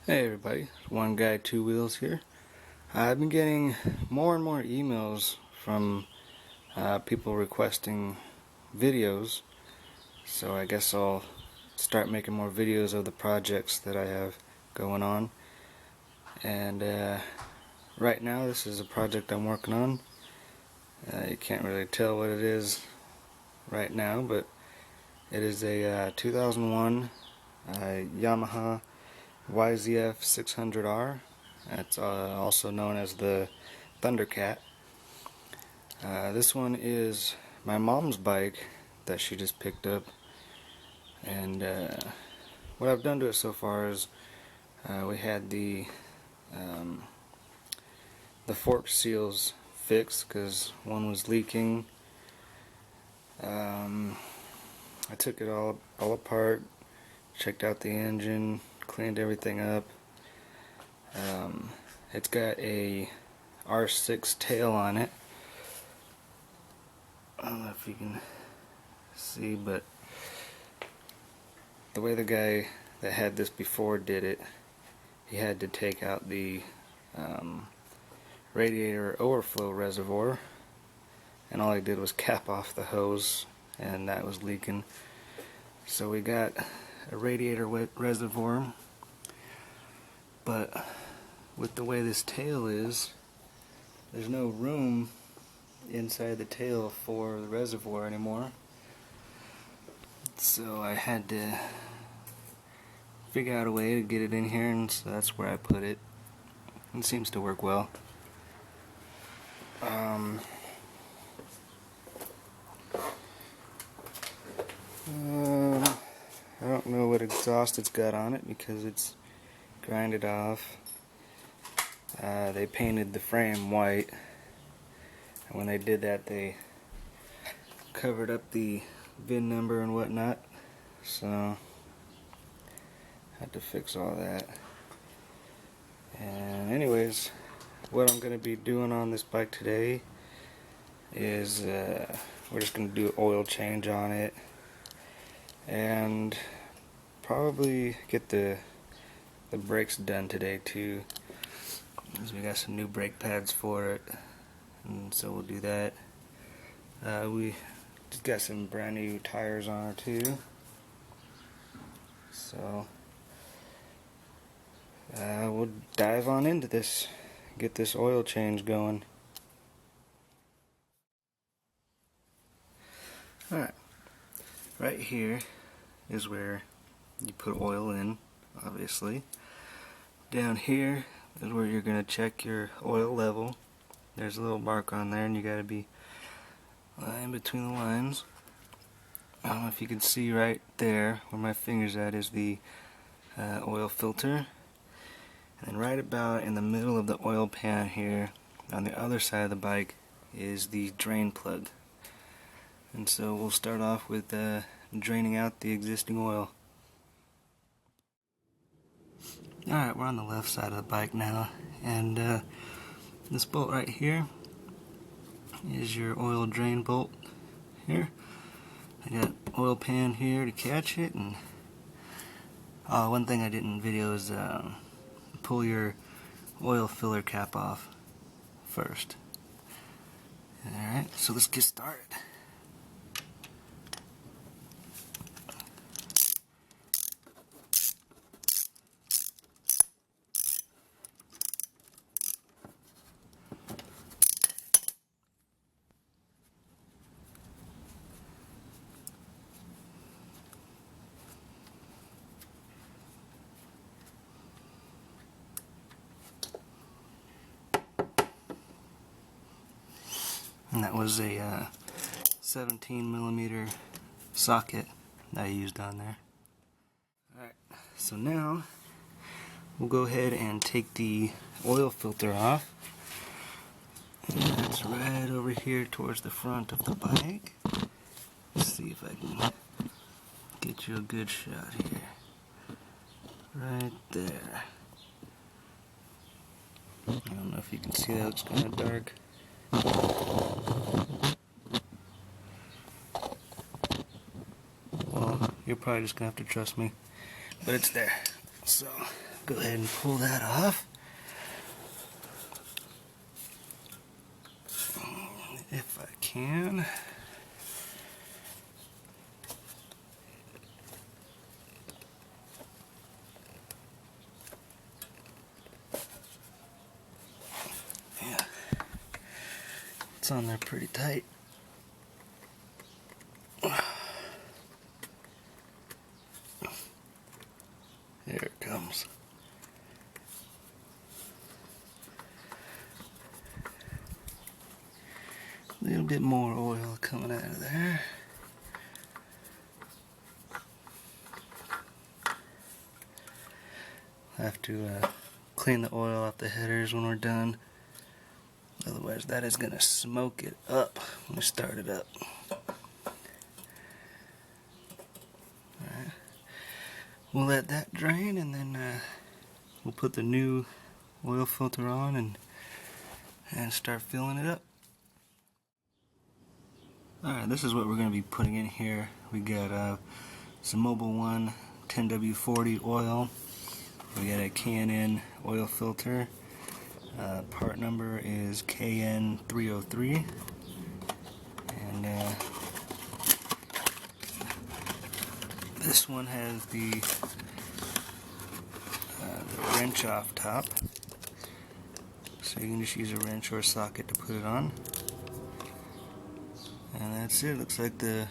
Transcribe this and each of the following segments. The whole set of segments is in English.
Hey everybody, one guy, two wheels here. I've been getting more and more emails from people requesting videos, so I guess I'll start making more videos of the projects that I have going on. And right now this is a project I'm working on. You can't really tell what it is right now, but it is a 2001 Yamaha YZF600R. That's also known as the Thundercat. This one is my mom's bike that she just picked up, and what I've done to it so far is we had the fork seals fixed because one was leaking. I took it all apart, checked out the engine, cleaned everything up. It's got a R6 tail on it. I don't know if you can see, but the way the guy that had this before did it, he had to take out the radiator overflow reservoir, and all he did was cap off the hose, and that was leaking. So we got a radiator reservoir, but with the way this tail is, there's no room inside the tail for the reservoir anymore. So I had to figure out a way to get it in here, and so that's where I put it. It seems to work well. I don't know what exhaust it's got on it because it's grinded off. They painted the frame white, and when they did that they covered up the VIN number and whatnot, so I had to fix all that. And anyways, what I'm going to be doing on this bike today is we're just going to do an oil change on it, and probably get the brakes done today too, because we got some new brake pads for it, and so we'll do that. We just got some brand new tires on it too, so we'll dive on into this, get this oil change going. Alright, right here is where you put oil in, obviously. Down here is where you're going to check your oil level. There's a little mark on there, and you got to be in between the lines. I don't know if you can see right there where my finger's at is the oil filter, and then right about in the middle of the oil pan here on the other side of the bike is the drain plug. And so we'll start off with draining out the existing oil. Alright, we're on the left side of the bike now, and this bolt right here is your oil drain bolt here. I got oil pan here to catch it, and one thing I didn't video is pull your oil filler cap off first. Alright, so let's get started. And that was a 17mm socket that I used on there. Alright, so now we'll go ahead and take the oil filter off. And that's right over here towards the front of the bike. Let's see if I can get you a good shot here. Right there. I don't know if you can see that, it's kind of dark. Well, you're probably just gonna have to trust me, but it's there. So go ahead and pull that off. If I can. Yeah, it's on there pretty tight. There it comes. A little bit more oil coming out of there. I have to clean the oil off the headers when we're done. Otherwise that is going to smoke it up when we start it up. Alright. We'll let that drain and then we'll put the new oil filter on and start filling it up. Alright, this is what we're going to be putting in here. We got some Mobil 1 10W40 oil. We got a K&N oil filter. Part number is KN303. And this one has the wrench off top. So you can just use a wrench or a socket to put it on. And that's it. Looks like the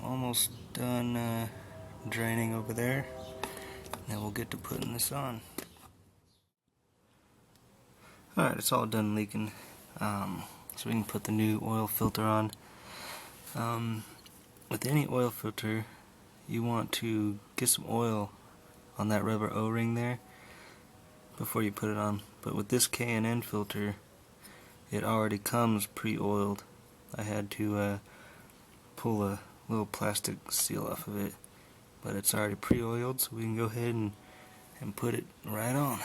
almost done draining over there. Now we'll get to putting this on. Alright, it's all done leaking. So we can put the new oil filter on. With any oil filter, you want to get some oil on that rubber O-ring there before you put it on. But with this K&N filter, it already comes pre-oiled. I had to pull a little plastic seal off of it, but it's already pre-oiled, so we can go ahead and put it right on.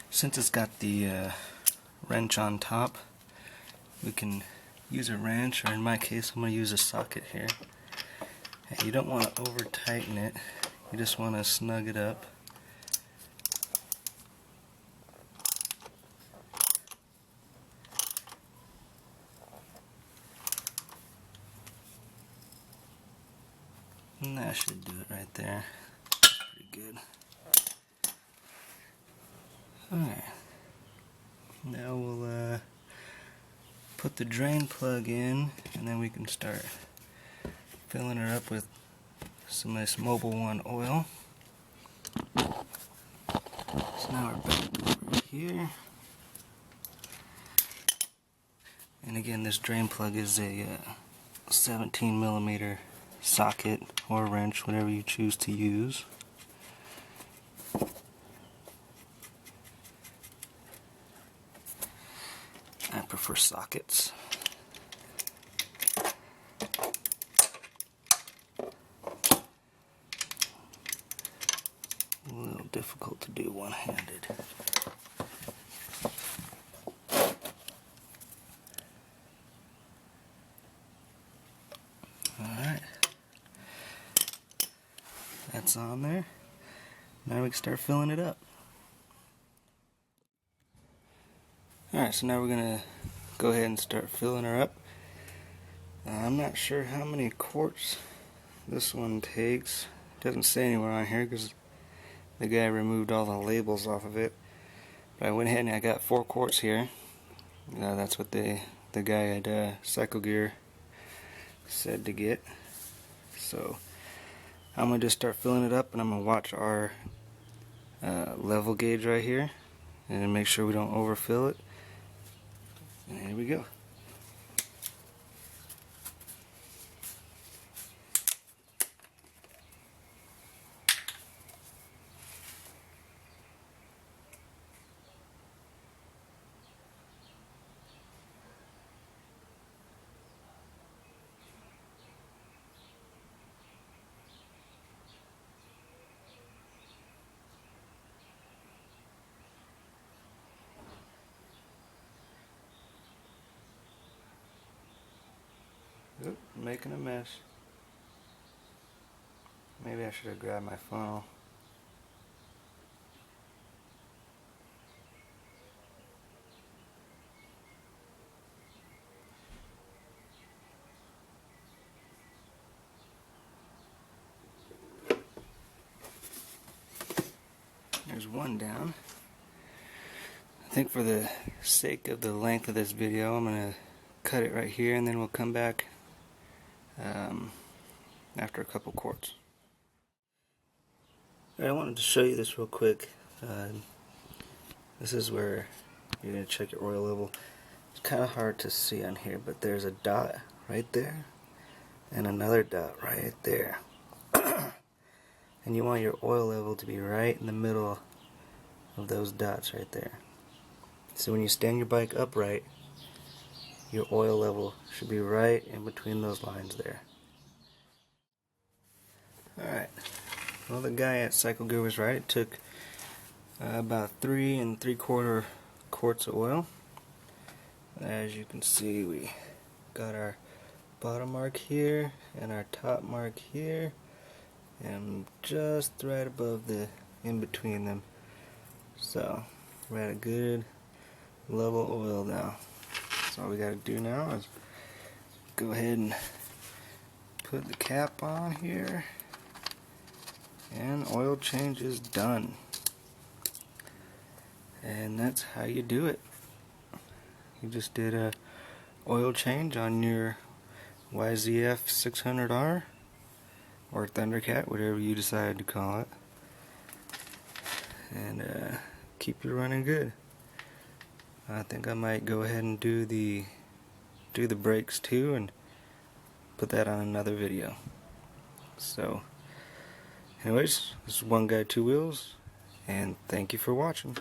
Since it's got the wrench on top, we can use a wrench, or in my case I'm going to use a socket here. And you don't want to over tighten it, you just want to snug it up. And that should do it right there. That's pretty good. Alright, now we'll put the drain plug in, and then we can start filling her up with some of this Mobil 1 oil. So now we're back over here. And again, this drain plug is a 17mm socket or wrench, whatever you choose to use. I prefer sockets. A little difficult to do one-handed. Alright. That's on there. Now we can start filling it up. Alright, so now we're going to go ahead and start filling her up. I'm not sure how many quarts this one takes. It doesn't say anywhere on here because the guy removed all the labels off of it. But I went ahead and I got 4 quarts here. That's what the guy at Cycle Gear said to get. So I'm going to just start filling it up, and I'm going to watch our level gauge right here and make sure we don't overfill it. And here we go. Oop, making a mess. Maybe I should have grabbed my funnel. There's one down. I think for the sake of the length of this video, I'm going to cut it right here, and then we'll come back after a couple quarts. I wanted to show you this real quick. This is where you're going to check your oil level. It's kind of hard to see on here, but there's a dot right there and another dot right there. And you want your oil level to be right in the middle of those dots right there. So when you stand your bike upright, your oil level should be right in between those lines there. Alright, well, the guy at Cycle Gear was right. It took about 3 3/4 quarts of oil. As you can see, we got our bottom mark here and our top mark here, and just right above the in between them. So we're at a good level oil now. So all we got to do now is go ahead and put the cap on here, and oil change is done. And that's how you do it. You just did a oil change on your YZF600R or Thundercat, whatever you decide to call it, and keep you running good. I think I might go ahead and do the brakes too, and put that on another video. So anyways, this is One Guy Two Wheels, and thank you for watching.